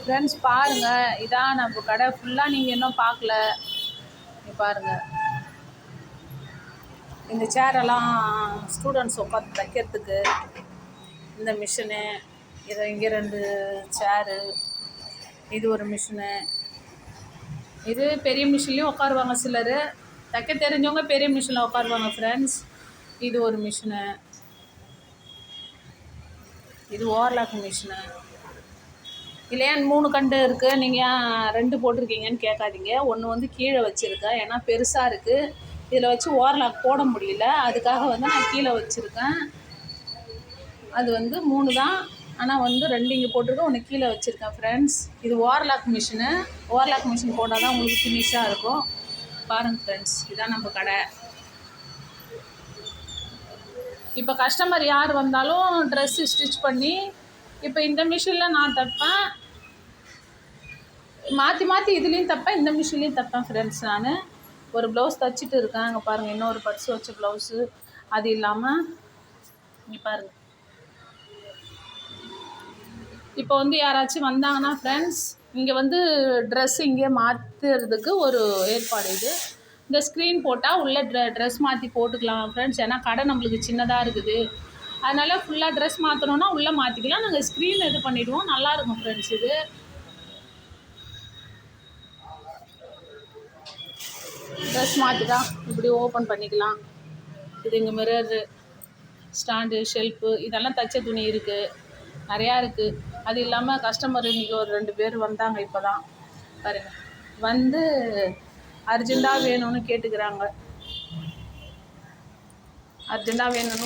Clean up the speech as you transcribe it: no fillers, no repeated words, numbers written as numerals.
Friends பாருங்கள், இதான் நம்ம கடை. ஃபுல்லாக நீங்கள் இன்னும் பார்க்கல. பாருங்கள், இந்த சேரெல்லாம் ஸ்டூடெண்ட்ஸ் உட்காந்து தைக்கிறதுக்கு இந்த மிஷினு. இதை இங்கே 2 சேரு, இது ஒரு மிஷினு. இது பெரிய மிஷின்லேயும் உட்காருவாங்க சிலர். தைக்க தெரிஞ்சவங்க பெரிய மிஷினில் உட்காருவாங்க ஃப்ரெண்ட்ஸ். இது ஒரு மிஷினு. இது ஓவர்லாக் மிஷினு. இதில் ஏன் 3 கண்டு இருக்குது, நீங்கள் ஏன் 2 போட்டிருக்கீங்கன்னு கேட்காதீங்க. ஒன்று வந்து கீழே வச்சுருக்கேன், ஏன்னா பெருசாக இருக்குது. இதில் வச்சு ஓவர்லாக் போட முடியல, அதுக்காக வந்து நான் கீழே வச்சுருக்கேன். அது வந்து 3 தான், ஆனால் வந்து 2 இங்கே போட்டிருக்கேன், ஒன்று கீழே வச்சுருக்கேன் ஃப்ரெண்ட்ஸ். இது ஓவர்லாக் மிஷினு. ஓவர்லாக் மிஷின் போட்டால் தான் உங்களுக்கு ஃபினிஷாக இருக்கும். பாருங்கள் ஃப்ரெண்ட்ஸ், இதுதான் நம்ம கடை. இப்போ கஸ்டமர் யார் வந்தாலும் ட்ரெஸ்ஸு ஸ்டிச் பண்ணி, இப்போ இந்த மிஷினில் நான் தைப்பேன், மாற்றி மாற்றி இதுலேயும் தைப்பேன், இந்த மிஷின்லேயும் தைப்பேன் ஃப்ரெண்ட்ஸ். நான் ஒரு ப்ளவுஸ் தைச்சிட்டு இருக்கேன். அங்கே பாருங்கள், இன்னொரு பட்ஸ் வச்ச ப்ளவுஸு. அது இல்லாமல் இங்கே பாருங்கள், இப்போ வந்து யாராச்சும் வந்தாங்கன்னா ஃப்ரெண்ட்ஸ், இங்கே வந்து ட்ரெஸ் இங்கே மாற்றுறதுக்கு ஒரு ஏற்பாடு இது. இந்த ஸ்க்ரீன் போட்டால் உள்ளே ட்ரெஸ் மாற்றி போட்டுக்கலாம் ஃப்ரெண்ட்ஸ். ஏன்னா கடை நம்மளுக்கு சின்னதாக இருக்குது, அதனால் ஃபுல்லாக ட்ரெஸ் மாற்றணுன்னா உள்ளே மாற்றிக்கலாம். நாங்கள் ஸ்க்ரீன் இது பண்ணிவிடுவோம், நல்லாயிருக்கும் ஃப்ரெண்ட்ஸ். இது ட்ரெஸ் மாற்றிட்டா இப்படி ஓப்பன் பண்ணிக்கலாம். இது இங்கே மிரரு, ஸ்டாண்டு, ஷெல்ஃபு, இதெல்லாம் தைச்ச துணி இருக்குது, நிறையா இருக்குது. அது இல்லாமல் கஸ்டமர் இன்றைக்கி ஒரு 2 பேர் வந்தாங்க. இப்போ தான் பாருங்கள், வந்து அர்ஜெண்ட்டாக வேணும்னு கேட்டுக்கிறாங்க. அர்ஜெண்ட்டாக வேணும்னு